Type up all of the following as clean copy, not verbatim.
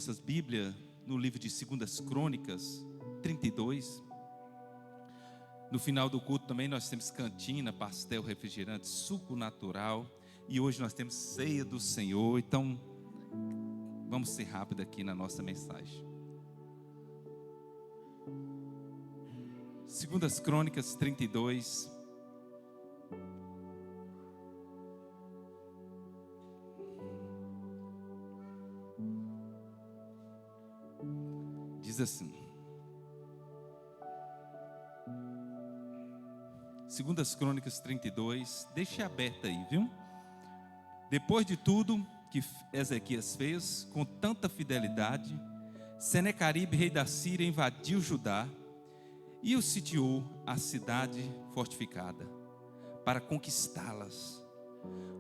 Nossas Bíblias no livro de 2 Crônicas 32. No final do culto também nós temos cantina, pastel, refrigerante, suco natural. E hoje nós temos ceia do Senhor. Então, vamos ser rápido aqui na nossa mensagem. 2 Crônicas 32. Diz assim. 2 Crônicas 32, deixe aberta aí, viu? Depois de tudo que Ezequias fez, com tanta fidelidade, Senequeribe, rei da Síria, invadiu Judá e o sitiou a cidade fortificada para conquistá-las.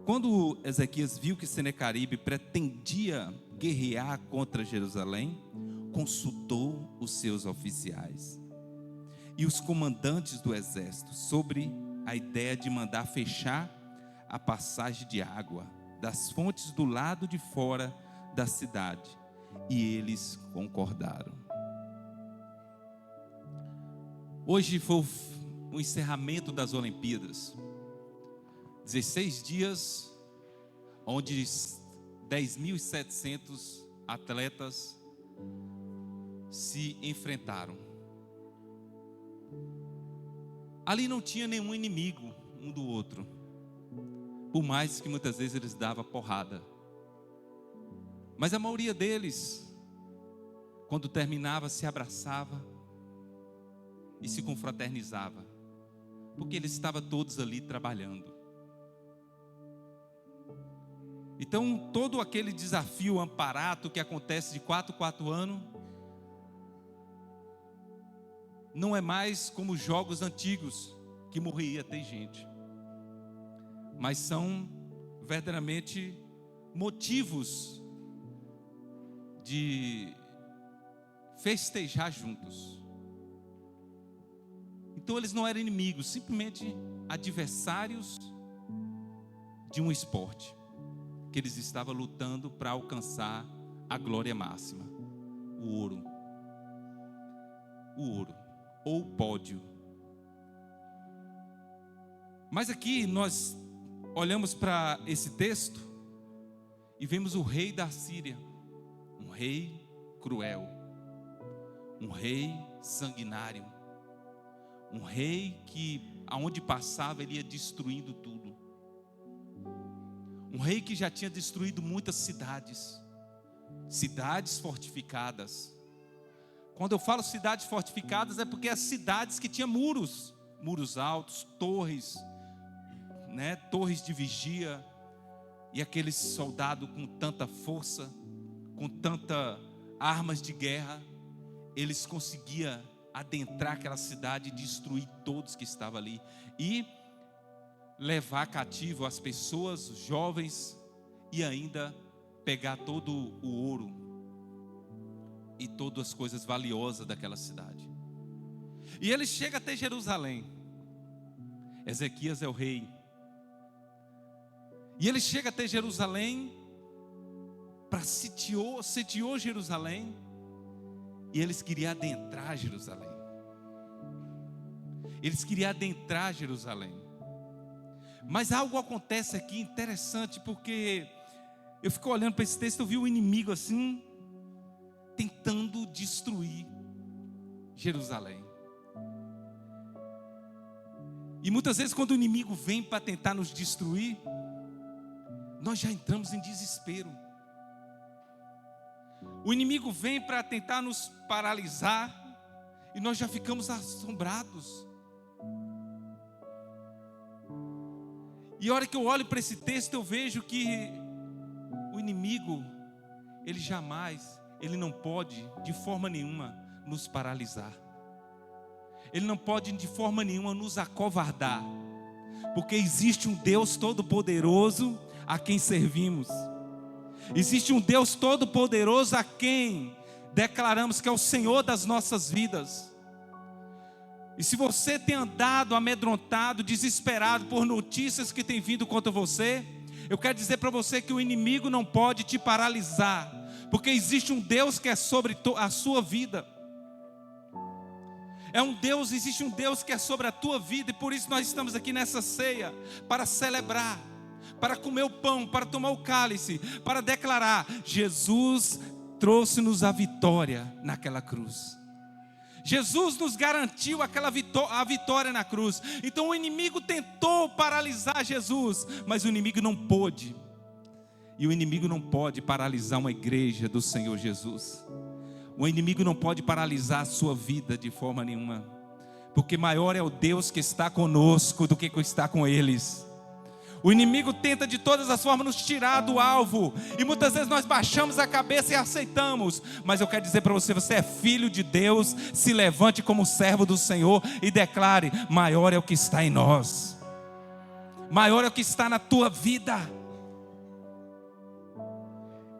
Quando Ezequias viu que Senequeribe pretendia guerrear contra Jerusalém, consultou os seus oficiais e os comandantes do exército sobre a ideia de mandar fechar a passagem de água das fontes do lado de fora da cidade, e eles concordaram. Hoje foi o encerramento das Olimpíadas, 16 dias, onde 10.700 atletas se enfrentaram. Ali não tinha nenhum inimigo um do outro, por mais que muitas vezes eles davam porrada. Mas a maioria deles, quando terminava, se abraçava e se confraternizava, porque eles estavam todos ali trabalhando. Então, todo aquele desafio amparato que acontece de 4 anos, não é mais como os jogos antigos, que morria ter gente, mas são verdadeiramente motivos de festejar juntos. Então eles não eram inimigos, simplesmente adversários de um esporte, que eles estavam lutando para alcançar a glória máxima, o ouro ou pódio. Mas aqui nós olhamos para esse texto e vemos o rei da Síria, um rei cruel, um rei sanguinário, um rei que aonde passava ele ia destruindo tudo, um rei que já tinha destruído muitas cidades fortificadas. Quando eu falo cidades fortificadas, é porque as cidades que tinham muros altos, torres, torres de vigia, e aqueles soldados com tanta força, com tanta armas de guerra, eles conseguiam adentrar aquela cidade e destruir todos que estavam ali, e levar cativo as pessoas, os jovens, e ainda pegar todo o ouro e todas as coisas valiosas daquela cidade. E ele chega até Jerusalém. Ezequias é o rei. E ele chega até Jerusalém, sitiou Jerusalém, e eles queriam adentrar Jerusalém. Mas algo acontece aqui interessante, porque eu fico olhando para esse texto, eu vi o inimigo assim, tentando destruir Jerusalém. E muitas vezes quando o inimigo vem para tentar nos destruir, nós já entramos em desespero. O inimigo vem para tentar nos paralisar, e nós já ficamos assombrados. E a hora que eu olho para esse texto, eu vejo que o inimigo, ele não pode de forma nenhuma nos paralisar. Ele não pode de forma nenhuma nos acovardar, porque existe um Deus todo-poderoso a quem servimos. Existe um Deus todo-poderoso a quem declaramos que é o Senhor das nossas vidas. E se você tem andado amedrontado, desesperado por notícias que têm vindo contra você, eu quero dizer para você que o inimigo não pode te paralisar, Porque existe um Deus que é sobre a sua vida. Existe um Deus que é sobre a tua vida. E por isso nós estamos aqui nessa ceia, para celebrar, para comer o pão, para tomar o cálice, para declarar: Jesus trouxe-nos a vitória naquela cruz. Jesus nos garantiu a vitória na cruz. Então o inimigo tentou paralisar Jesus, mas o inimigo não pôde. E o inimigo não pode paralisar uma igreja do Senhor Jesus. O inimigo não pode paralisar a sua vida de forma nenhuma, porque maior é o Deus que está conosco do que está com eles. O inimigo tenta de todas as formas nos tirar do alvo, e muitas vezes nós baixamos a cabeça e aceitamos. Mas eu quero dizer para você: você é filho de Deus. Se levante como servo do Senhor e declare: maior é o que está em nós, maior é o que está na tua vida.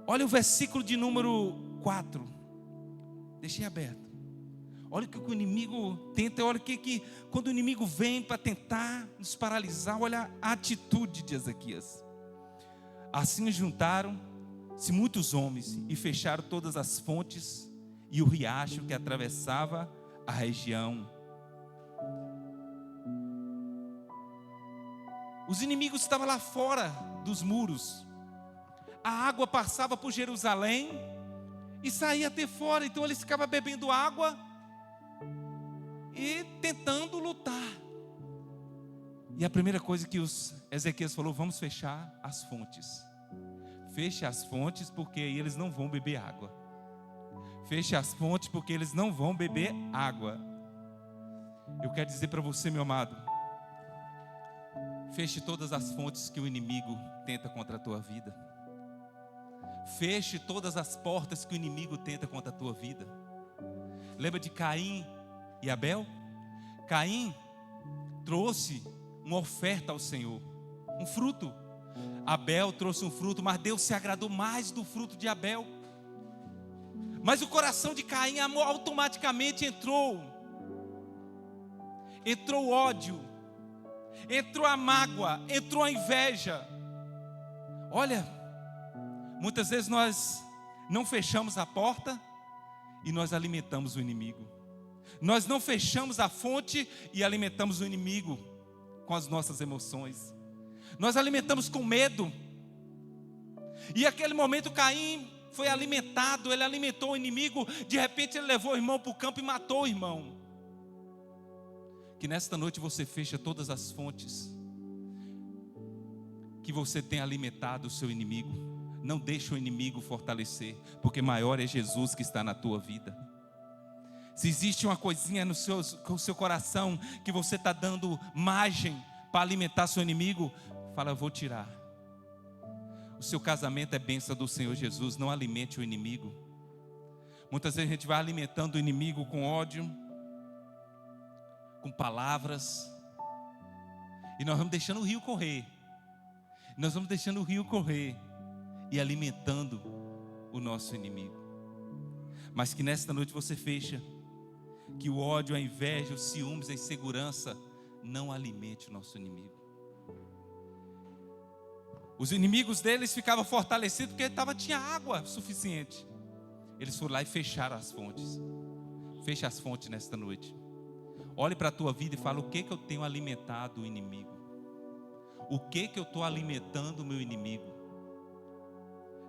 Olha o versículo de número 4. Deixei aberto. Olha o que o inimigo tenta. Olha que quando o inimigo vem para tentar nos paralisar, olha a atitude de Ezequias. Assim juntaram-se muitos homens e fecharam todas as fontes e o riacho que atravessava a região. Os inimigos estavam lá fora dos muros. A água passava por Jerusalém e saía até fora. Então eles ficavam bebendo água e tentando lutar. E a primeira coisa que Ezequias falou: vamos fechar as fontes. Feche as fontes, porque aí eles não vão beber água. Feche as fontes, porque eles não vão beber água. Eu quero dizer para você, meu amado: feche todas as fontes que o inimigo tenta contra a tua vida. Feche todas as portas que o inimigo tenta contra a tua vida. Lembra de Caim e Abel? Caim trouxe uma oferta ao Senhor, um fruto. Abel trouxe um fruto, mas Deus se agradou mais do fruto de Abel. Mas o coração de Caim automaticamente entrou ódio, entrou a mágoa, entrou a inveja. Olha, muitas vezes nós não fechamos a porta e nós alimentamos o inimigo. Nós não fechamos a fonte e alimentamos o inimigo com as nossas emoções. Nós alimentamos com medo. E aquele momento Caim foi alimentado, ele alimentou o inimigo. De repente ele levou o irmão para o campo e matou o irmão. Que nesta noite você fecha todas as fontes que você tem alimentado o seu inimigo. Não deixe o inimigo fortalecer, porque maior é Jesus que está na tua vida. Se existe uma coisinha no seu coração que você está dando margem para alimentar seu inimigo, fala: eu vou tirar. O seu casamento é bênção do Senhor Jesus. Não alimente o inimigo. Muitas vezes a gente vai alimentando o inimigo com ódio, com palavras, e nós vamos deixando o rio correr. Nós vamos deixando o rio correr e alimentando o nosso inimigo. Mas que nesta noite você fecha, que o ódio, a inveja, os ciúmes, a insegurança não alimente o nosso inimigo. Os inimigos deles ficavam fortalecidos porque tinha água suficiente. Eles foram lá e fecharam as fontes. Feche as fontes nesta noite. Olhe para a tua vida e fala: o que eu tenho alimentado o inimigo? O que eu estou alimentando o meu inimigo?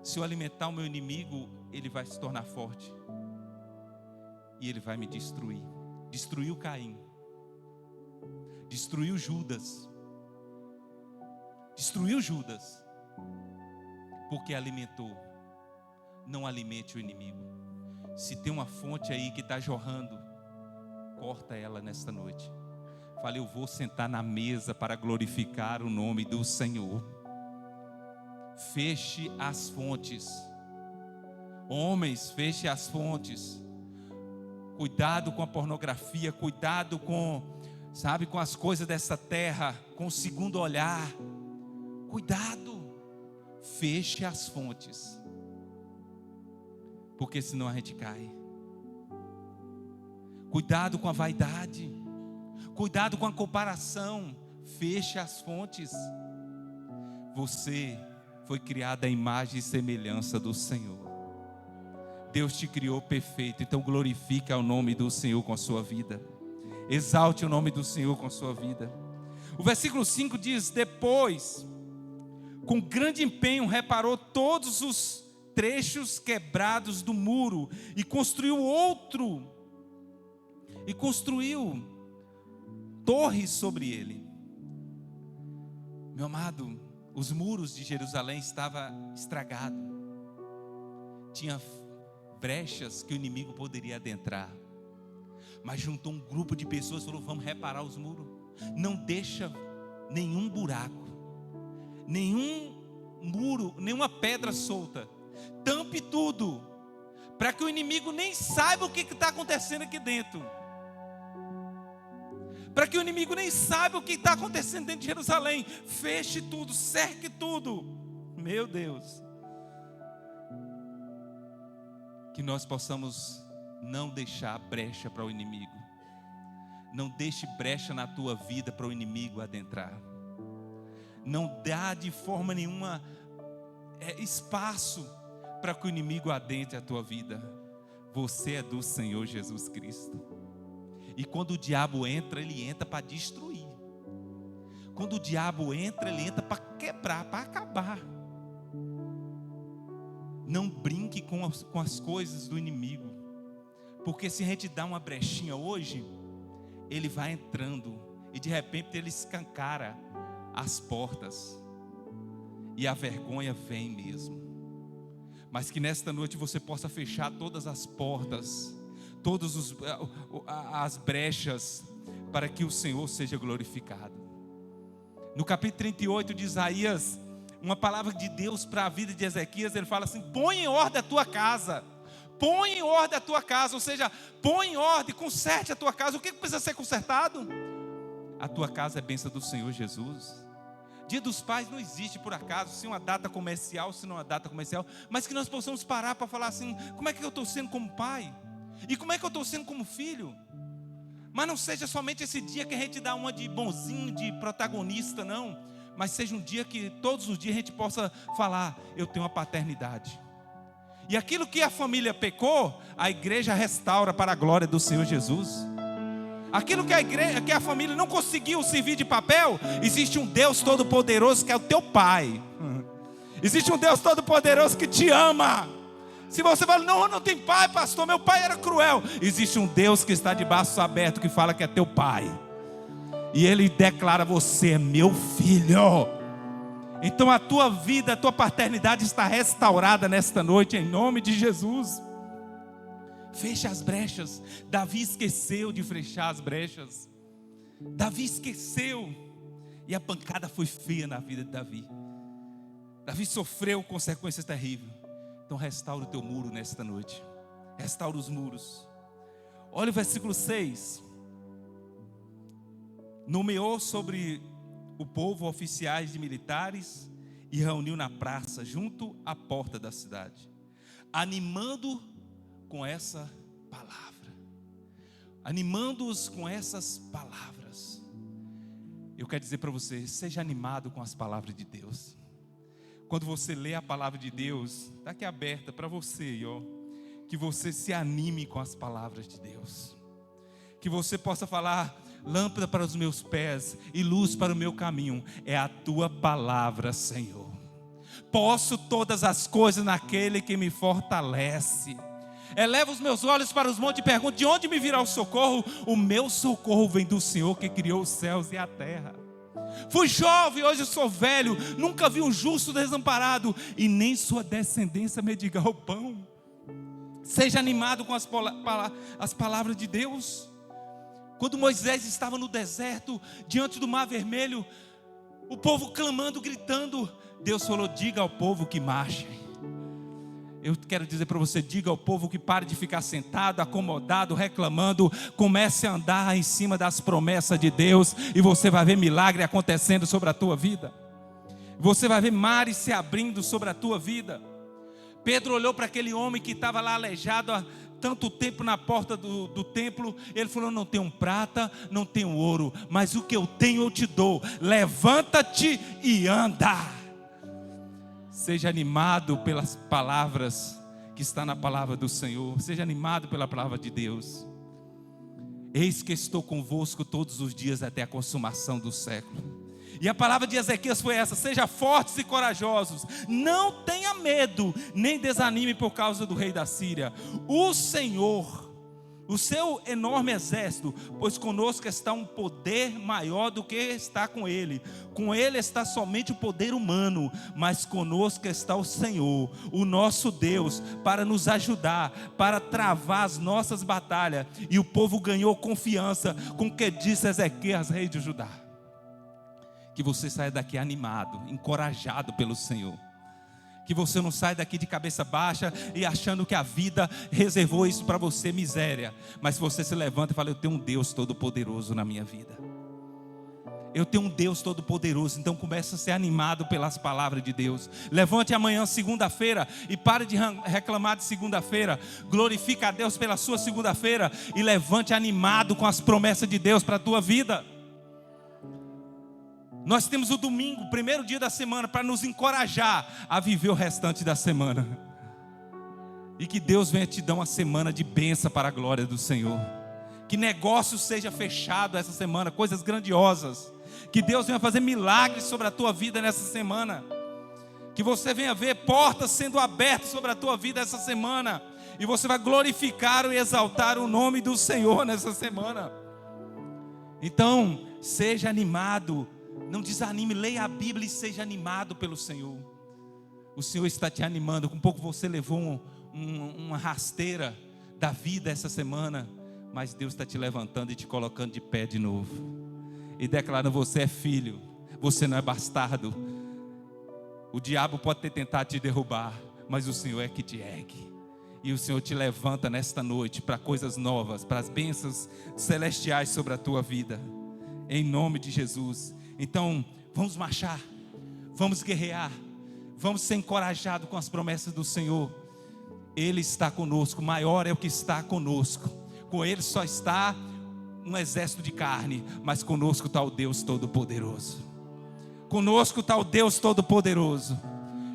Se eu alimentar o meu inimigo, ele vai se tornar forte e ele vai me destruir. Destruiu Caim, destruiu Judas, porque alimentou. Não alimente o inimigo. Se tem uma fonte aí que está jorrando, corta ela nesta noite. Fale: eu vou sentar na mesa para glorificar o nome do Senhor. Feche as fontes. Homens, feche as fontes. Cuidado com a pornografia, cuidado com as coisas dessa terra, com o segundo olhar. Cuidado. Feche as fontes, porque senão a gente cai. Cuidado com a vaidade, cuidado com a comparação. Feche as fontes. Você foi criado à imagem e semelhança do Senhor. Deus te criou perfeito, então glorifique o nome do Senhor com a sua vida. Exalte o nome do Senhor com a sua vida. O versículo 5 diz: depois, com grande empenho, reparou todos os trechos quebrados do muro e construiu outro, e construiu torres sobre ele. Meu amado, os muros de Jerusalém estavam estragados, tinha brechas que o inimigo poderia adentrar, mas juntou um grupo de pessoas e falou: vamos reparar os muros, não deixa nenhum buraco, nenhum muro, nenhuma pedra solta, tampe tudo, para que o inimigo nem saiba o que está acontecendo aqui dentro, para que o inimigo nem saiba o que está acontecendo dentro de Jerusalém. Feche tudo, cerque tudo. Meu Deus, que nós possamos não deixar brecha para o inimigo. Não deixe brecha na tua vida para o inimigo adentrar. Não dá de forma nenhuma espaço para que o inimigo adentre a tua vida. Você é do Senhor Jesus Cristo. E quando o diabo entra, ele entra para destruir. Quando o diabo entra, ele entra para quebrar, para acabar. Não brinque com as coisas do inimigo, porque se a gente dá uma brechinha hoje, ele vai entrando e de repente ele escancara as portas e a vergonha vem mesmo. Mas que nesta noite você possa fechar todas as portas, todas as brechas, para que o Senhor seja glorificado. No capítulo 38 de Isaías, uma palavra de Deus para a vida de Ezequias, ele fala assim: põe em ordem a tua casa, põe em ordem a tua casa, ou seja, põe em ordem, conserte a tua casa. O que precisa ser consertado? A tua casa é bênção do Senhor Jesus. Dia dos Pais não existe por acaso, se uma data comercial, se não uma data comercial, mas que nós possamos parar para falar assim: como é que eu estou sendo como pai? E como é que eu estou sendo como filho? Mas não seja somente esse dia que a gente dá uma de bonzinho, de protagonista, não. Mas seja um dia que todos os dias a gente possa falar: eu tenho uma paternidade. E aquilo que a família pecou, a igreja restaura para a glória do Senhor Jesus. Aquilo que a família não conseguiu servir de papel, existe um Deus todo-poderoso que é o teu pai. Existe um Deus todo-poderoso que te ama. Se você fala: não tem pai, pastor, meu pai era cruel. Existe um Deus que está de braços abertos, que fala que é teu pai. E ele declara: você é meu filho. Então a tua vida, a tua paternidade está restaurada nesta noite, em nome de Jesus. Feche as brechas. Davi esqueceu de fechar as brechas. Davi esqueceu. E a pancada foi feia na vida de Davi. Davi sofreu consequências terríveis. Então restaura o teu muro nesta noite. Restaura os muros. Olha o versículo 6. Nomeou sobre o povo oficiais de militares e reuniu na praça, junto à porta da cidade, animando com essa palavra. Animando-os com essas palavras. Eu quero dizer para você: seja animado com as palavras de Deus. Quando você lê a palavra de Deus, está aqui aberta para você, ó, que você se anime com as palavras de Deus. Que você possa falar: lâmpada para os meus pés e luz para o meu caminho é a tua palavra, Senhor. Posso todas as coisas naquele que me fortalece. Eleva os meus olhos para os montes e pergunto: de onde me virá o socorro? O meu socorro vem do Senhor que criou os céus e a terra. Fui jovem, hoje eu sou velho, nunca vi um justo desamparado, e nem sua descendência mendigar o pão. Seja animado com as palavras de Deus. Quando Moisés estava no deserto, diante do mar vermelho, o povo clamando, gritando, Deus falou: diga ao povo que marche. Eu quero dizer para você: diga ao povo que pare de ficar sentado, acomodado, reclamando. Comece a andar em cima das promessas de Deus, e você vai ver milagre acontecendo sobre a tua vida. Você vai ver mares se abrindo sobre a tua vida. Pedro olhou para aquele homem que estava lá aleijado há tanto tempo na porta do templo. Ele falou: não tenho prata, não tenho ouro, mas o que eu tenho eu te dou. Levanta-te e anda. Seja animado pelas palavras que está na palavra do Senhor. Seja animado pela palavra de Deus. Eis que estou convosco todos os dias até a consumação do século. E a palavra de Ezequias foi essa: seja fortes e corajosos, não tenha medo, nem desanime por causa do rei da Síria. O Senhor, o seu enorme exército, pois conosco está um poder maior do que está com ele. Com ele está somente o poder humano, mas conosco está o Senhor, o nosso Deus, para nos ajudar, para travar as nossas batalhas. E o povo ganhou confiança com o que disse Ezequias, rei de Judá. Que você saia daqui animado, encorajado pelo Senhor. Que você não saia daqui de cabeça baixa e achando que a vida reservou isso para você, miséria. Mas se você se levanta e fala: eu tenho um Deus todo-poderoso na minha vida. Eu tenho um Deus todo-poderoso. Então comece a ser animado pelas palavras de Deus. Levante amanhã, segunda-feira, e pare de reclamar de segunda-feira. Glorifique a Deus pela sua segunda-feira e levante animado com as promessas de Deus para a tua vida. Nós temos o domingo, primeiro dia da semana, para nos encorajar a viver o restante da semana. E que Deus venha te dar uma semana de bênção para a glória do Senhor. Que negócio seja fechado essa semana, coisas grandiosas. Que Deus venha fazer milagres sobre a tua vida nessa semana. Que você venha ver portas sendo abertas sobre a tua vida essa semana. E você vai glorificar e exaltar o nome do Senhor nessa semana. Então, seja animado. Não desanime, leia a Bíblia e seja animado pelo Senhor. O Senhor está te animando. Um pouco você levou uma rasteira da vida essa semana, mas Deus está te levantando e te colocando de pé de novo. E declarando: você é filho, você não é bastardo. O diabo pode ter tentado te derrubar, mas o Senhor é que te ergue. E o Senhor te levanta nesta noite para coisas novas, para as bênçãos celestiais sobre a tua vida. Em nome de Jesus. Então, vamos marchar, vamos guerrear, vamos ser encorajados com as promessas do Senhor. Ele está conosco, maior é o que está conosco. Com Ele só está um exército de carne, mas conosco está o Deus Todo-Poderoso. Conosco está o Deus Todo-Poderoso.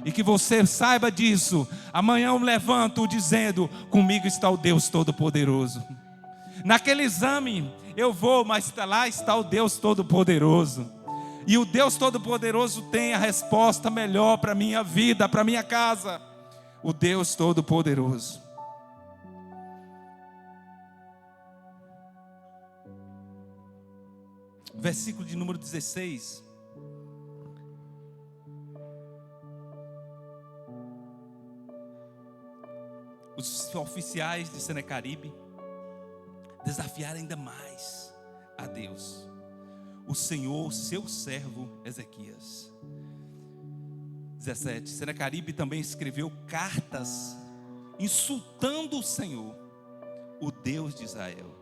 E que você saiba disso. Amanhã eu levanto dizendo: comigo está o Deus Todo-Poderoso. Naquele exame eu vou, mas lá está o Deus Todo-Poderoso. E o Deus Todo-Poderoso tem a resposta melhor para a minha vida, para a minha casa. O Deus Todo-Poderoso. Versículo de número 16. Os oficiais de Senecaribe desafiaram ainda mais a Deus, o Senhor, seu servo Ezequias. 17. Senecaribe também escreveu cartas insultando o Senhor, o Deus de Israel,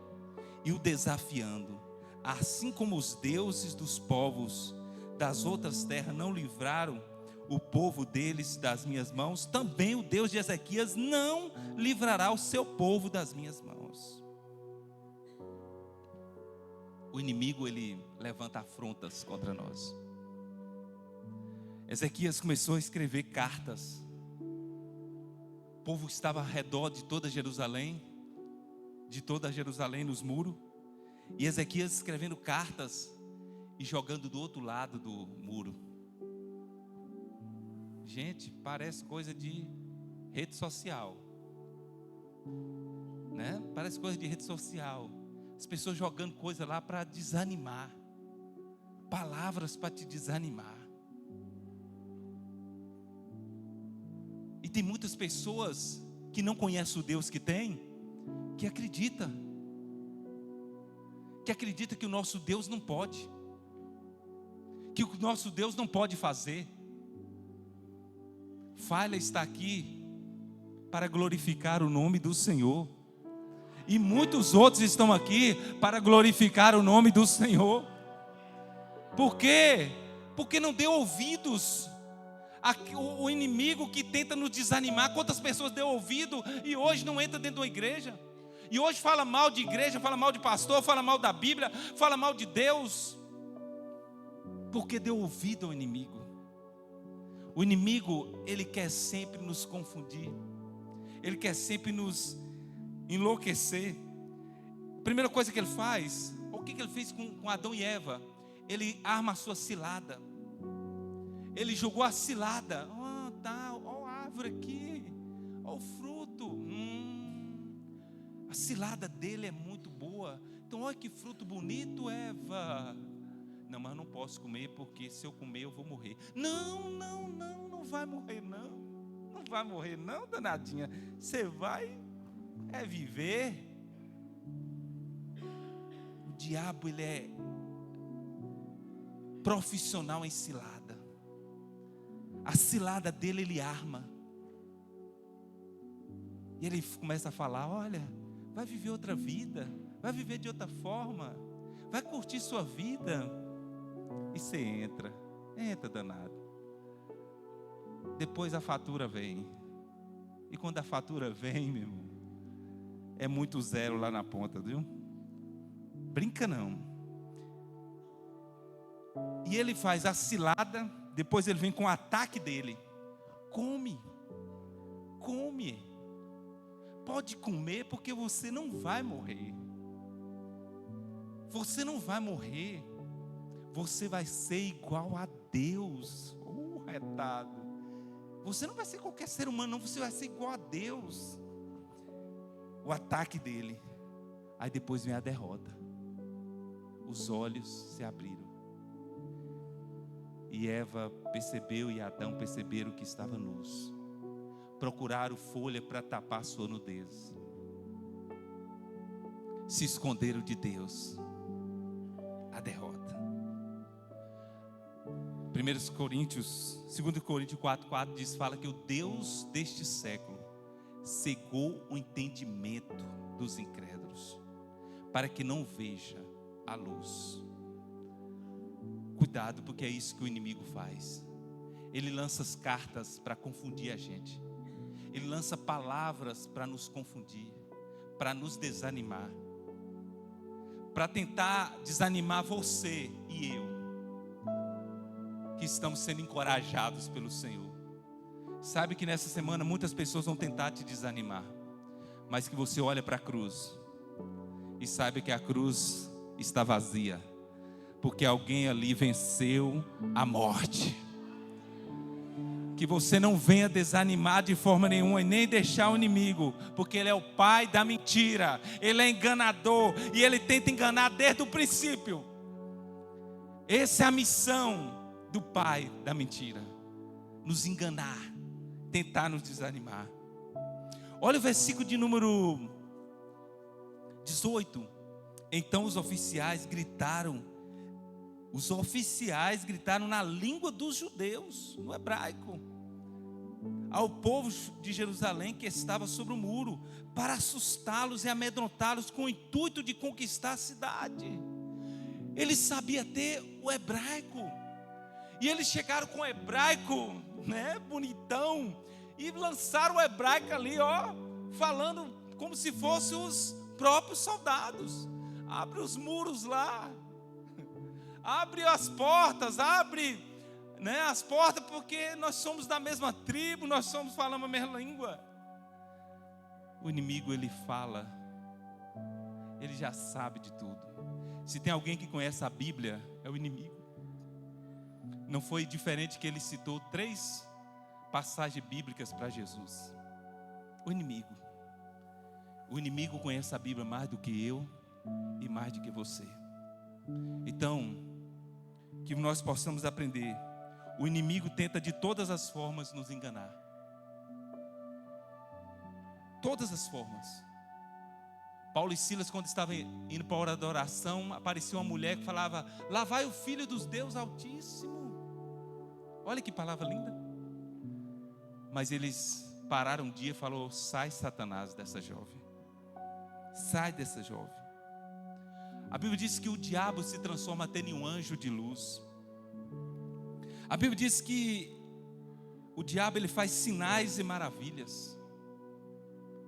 e o desafiando, assim como os deuses dos povos das outras terras não livraram o povo deles das minhas mãos, também o Deus de Ezequias não livrará o seu povo das minhas mãos. O inimigo, ele levanta afrontas contra nós. Ezequias começou a escrever cartas. O povo estava ao redor de toda Jerusalém, nos muros. E Ezequias escrevendo cartas e jogando do outro lado do muro. Gente, parece coisa de rede social, né? Parece coisa de rede social. As pessoas jogando coisa lá para desanimar, palavras para te desanimar. E tem muitas pessoas que não conhecem o Deus que tem, que acredita que o nosso Deus não pode, que o nosso Deus não pode fazer. Falha está aqui para glorificar o nome do Senhor. E muitos outros estão aqui para glorificar o nome do Senhor. Por quê? Porque não deu ouvidos o inimigo que tenta nos desanimar. Quantas pessoas deu ouvido e hoje não entra dentro da igreja? E hoje fala mal de igreja, fala mal de pastor, fala mal da Bíblia, fala mal de Deus. Porque deu ouvido ao inimigo. O inimigo, ele quer sempre nos confundir. ele quer sempre nos enlouquecer. Primeira coisa que ele faz, o que ele fez com Adão e Eva? Ele arma a sua cilada. Ele jogou a cilada. Ó a árvore aqui, ó o fruto. A cilada dele é muito boa. Então, olha que fruto bonito, Eva. Não, mas eu não posso comer, porque se eu comer eu vou morrer. Não vai morrer não. Não vai morrer não, danadinha. Você vai viver. O diabo, ele é profissional em cilada. A cilada dele, ele arma. E ele começa a falar: olha, vai viver outra vida, vai viver de outra forma, vai curtir sua vida. E você entra danado. Depois a fatura vem. E quando a fatura vem, meu irmão, é muito zero lá na ponta, viu? Brinca não. E ele faz a cilada, depois ele vem com o ataque dele. Come. Pode comer, porque você não vai morrer. Você não vai morrer. Você vai ser igual a Deus. Retado. Você não vai ser qualquer ser humano, não. Você vai ser igual a Deus. O ataque dele. Aí depois vem a derrota. Os olhos se abriram. E Eva percebeu e Adão perceberam que estava nus. Procuraram folha para tapar sua nudez. Se esconderam de Deus. A derrota. 2 Coríntios 4:4 diz, fala que o Deus deste século cegou o entendimento dos incrédulos, para que não veja a luz. Cuidado, porque é isso que o inimigo faz. Ele lança as cartas para confundir a gente. Ele lança palavras para nos confundir, para nos desanimar, para tentar desanimar você e eu, que estamos sendo encorajados pelo Senhor. Sabe que nessa semana muitas pessoas vão tentar te desanimar, mas que você olha para a cruz e saiba que a cruz está vazia, porque alguém ali venceu a morte. Que você não venha desanimar de forma nenhuma e nem deixar o inimigo, porque ele é o pai da mentira, ele é enganador e ele tenta enganar desde o princípio. Essa é a missão do pai da mentira: nos enganar, tentar nos desanimar. Olha o versículo de número 18. Então os oficiais gritaram na língua dos judeus, no hebraico, ao povo de Jerusalém que estava sobre o muro, para assustá-los e amedrontá-los com o intuito de conquistar a cidade. Eles sabiam ter o hebraico, e eles chegaram com o hebraico, bonitão, e lançaram o hebraico ali, falando como se fossem os próprios soldados. Abre os muros lá, abre as portas, as portas, porque nós somos da mesma tribo, falamos a mesma língua. O inimigo, ele fala, ele já sabe de tudo. Se tem alguém que conhece a Bíblia, é o inimigo. Não foi diferente que ele citou 3 passagens bíblicas para Jesus. O inimigo conhece a Bíblia mais do que eu e mais do que você. Então, que nós possamos aprender. O inimigo tenta de todas as formas nos enganar. Todas as formas. Paulo e Silas, quando estavam indo para a hora da oração, apareceu uma mulher que falava: lá vai o Filho dos Deus Altíssimo. Olha que palavra linda. Mas eles pararam um dia e falaram: sai, Satanás, dessa jovem. Sai dessa jovem. A Bíblia diz que o diabo se transforma até em um anjo de luz. A Bíblia diz que o diabo, ele faz sinais e maravilhas.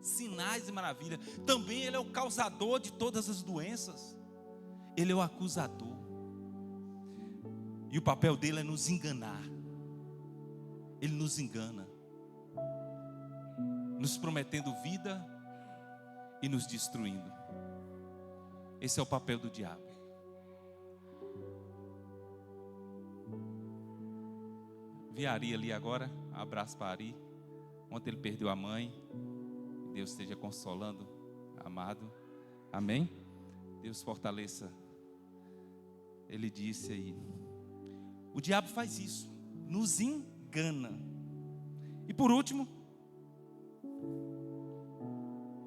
Sinais e maravilhas. Também ele é o causador de todas as doenças. Ele é o acusador. E o papel dele é nos enganar. Ele nos engana. nos prometendo vida e nos destruindo. Esse é o papel do diabo. Vi Ari ali agora, um abraço para Ari. Ontem ele perdeu a mãe. Deus esteja consolando, amado. Amém? Deus fortaleça. Ele disse aí. O diabo faz isso, nos engana. E por último,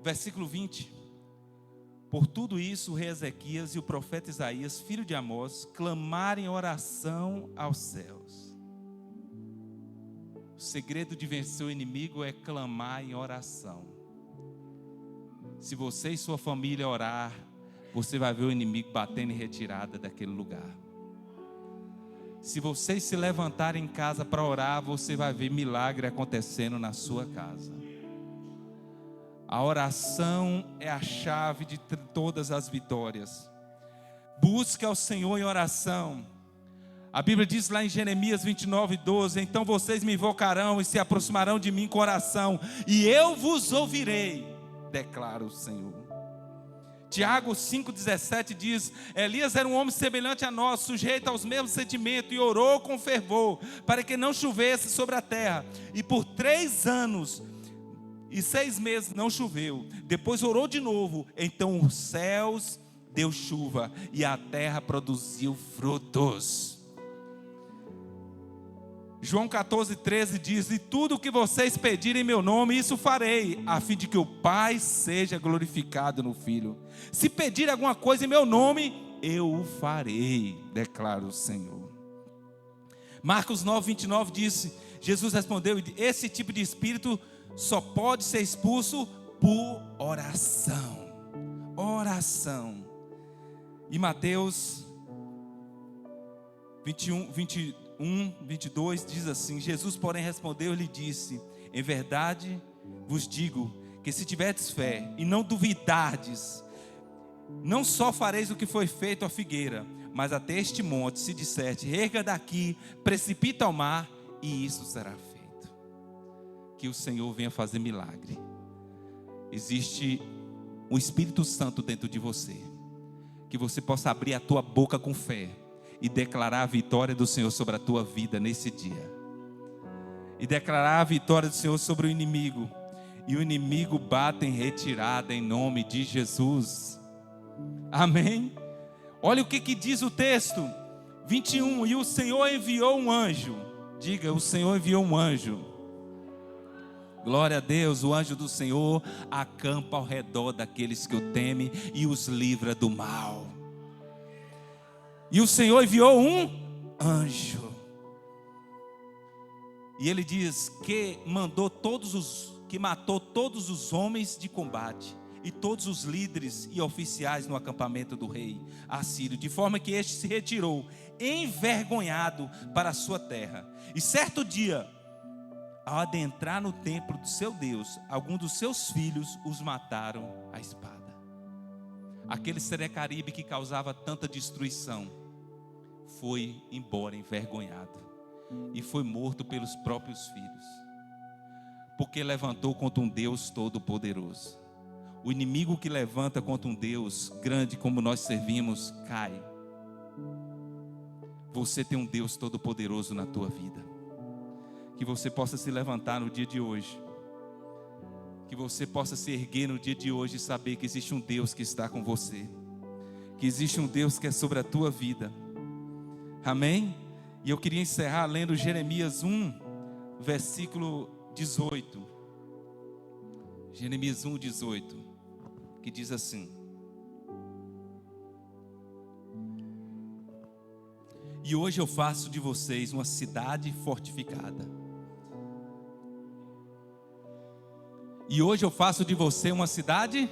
versículo 20. Por tudo isso, o rei Ezequias e o profeta Isaías, filho de Amós, clamaram em oração aos céus. O segredo de vencer o inimigo é clamar em oração. Se você e sua família orar, você vai ver o inimigo batendo em retirada daquele lugar. Se vocês se levantarem em casa para orar, você vai ver milagre acontecendo na sua casa. A oração é a chave de todas as vitórias. Busque ao Senhor em oração. A Bíblia diz lá em Jeremias 29:12: então vocês me invocarão e se aproximarão de mim com oração, e eu vos ouvirei, declara o Senhor. Tiago 5,17 diz: Elias era um homem semelhante a nós, sujeito aos mesmos sentimentos, e orou com fervor, para que não chovesse sobre a terra. E por 3 anos e 6 meses não choveu. Depois orou de novo, então os céus deu chuva, e a terra produziu frutos. João 14,13 diz: e tudo o que vocês pedirem em meu nome, isso farei, a fim de que o Pai seja glorificado no Filho. Se pedir alguma coisa em meu nome, eu o farei, declara o Senhor. Marcos 9,29 disse: Jesus respondeu: esse tipo de espírito só pode ser expulso por oração. Oração. E Mateus 21:22 diz assim: Jesus, porém, respondeu e lhe disse: em verdade vos digo que se tiverdes fé e não duvidardes, não só fareis o que foi feito à figueira, mas até este monte, se disserte: erga daqui, precipita ao mar, e isso será feito. Que o Senhor venha fazer milagre. Existe um Espírito Santo dentro de você, que você possa abrir a tua boca com fé e declarar a vitória do Senhor sobre a tua vida nesse dia. E declarar a vitória do Senhor sobre o inimigo. E o inimigo bate em retirada em nome de Jesus. Amém? Olha o que diz o texto 21. E o Senhor enviou um anjo. Diga: o Senhor enviou um anjo. Glória a Deus. O anjo do Senhor acampa ao redor daqueles que o temem e os livra do mal. E o Senhor enviou um anjo. E ele diz que matou todos os homens de combate e todos os líderes e oficiais no acampamento do rei assírio, de forma que este se retirou envergonhado para a sua terra. E certo dia, ao adentrar no templo do seu Deus, alguns dos seus filhos os mataram à espada. Aquele Senecaribe que causava tanta destruição foi embora envergonhado e foi morto pelos próprios filhos, porque levantou contra um Deus todo-poderoso. O inimigo que levanta contra um Deus grande como nós servimos cai. Você tem um Deus todo-poderoso na tua vida. Que você possa se levantar no dia de hoje, que você possa se erguer no dia de hoje e saber que existe um Deus que está com você, que existe um Deus que é sobre a tua vida. Amém? E eu queria encerrar lendo Jeremias 1, versículo 18. Jeremias 1, 18, que diz assim: e hoje eu faço de vocês uma cidade fortificada. E hoje eu faço de você uma cidade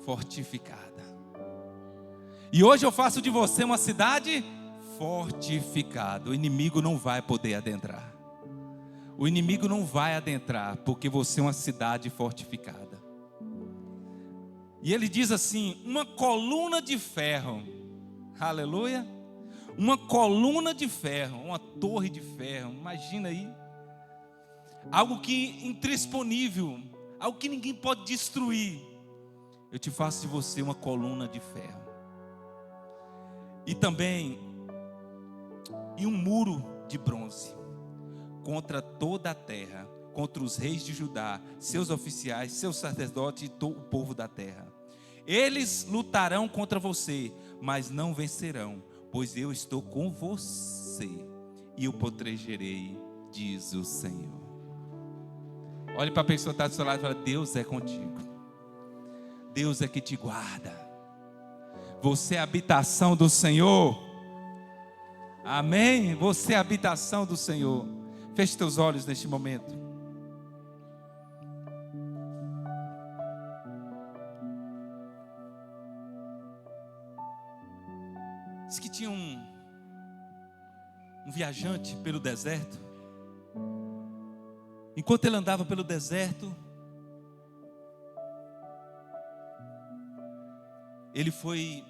fortificada. E hoje eu faço de você uma cidade fortificada. O inimigo não vai poder adentrar. O inimigo não vai adentrar, porque você é uma cidade fortificada. E ele diz assim: uma coluna de ferro. Aleluia. Uma coluna de ferro, uma torre de ferro. Imagina aí. algo que intransponível, algo que ninguém pode destruir, eu te faço de você uma coluna de ferro. E também um muro de bronze contra toda a terra, contra os reis de Judá, seus oficiais, seus sacerdotes e todo o povo da terra. Eles lutarão contra você, mas não vencerão, pois eu estou com você e o protegerei, diz o Senhor. Olhe para a pessoa que está do seu lado e fala: Deus é contigo. Deus é que te guarda. Você é a habitação do Senhor. Amém? Você é a habitação do Senhor. Feche teus olhos neste momento. Diz que tinha um viajante pelo deserto. Enquanto ele andava pelo deserto, ele foi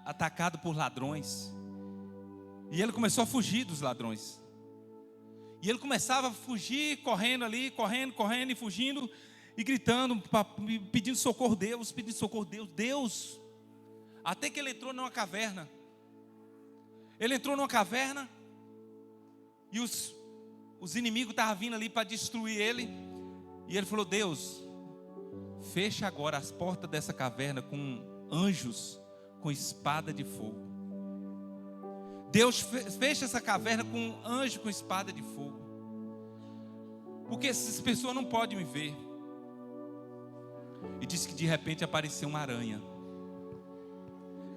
atacado por ladrões. E ele começou a fugir dos ladrões. E ele começava a fugir, correndo ali, correndo e fugindo, e gritando, pedindo socorro a Deus, pedindo socorro a Deus. Até que ele entrou numa caverna. Ele entrou numa caverna, e os inimigos estavam vindo ali para destruir ele. E ele falou: Deus, fecha agora as portas dessa caverna com anjos com espada de fogo. Deus fecha essa caverna com um anjo com espada de fogo, porque essas pessoas não podem me ver. E disse que de repente apareceu uma aranha.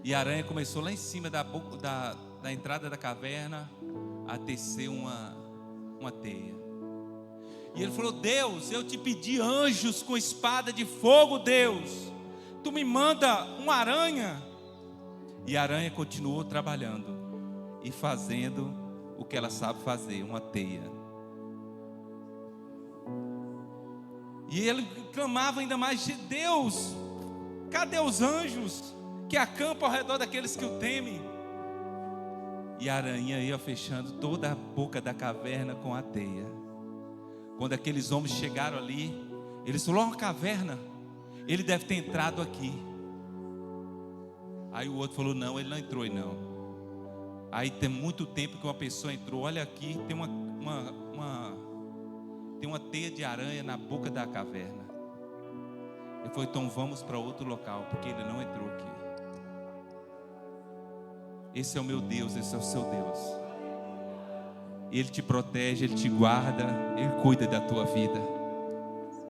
E a aranha começou lá em cima da entrada da caverna a tecer uma teia. E ele falou: Deus, eu te pedi anjos com espada de fogo, Deus, tu me manda uma aranha. E a aranha continuou trabalhando e fazendo o que ela sabe fazer, uma teia. E ele clamava ainda mais: Deus, cadê os anjos que acampam ao redor daqueles que o temem? E a aranha ia fechando toda a boca da caverna com a teia. Quando aqueles homens chegaram ali, eles falaram: uma caverna, ele deve ter entrado aqui. Aí o outro falou: não, ele não entrou aí não. Aí tem muito tempo que uma pessoa entrou. Olha aqui, tem uma teia de aranha na boca da caverna. Ele falou: então vamos para outro local, porque ele não entrou aqui. Esse é o meu Deus, esse é o seu Deus. Ele te protege, Ele te guarda, Ele cuida da tua vida.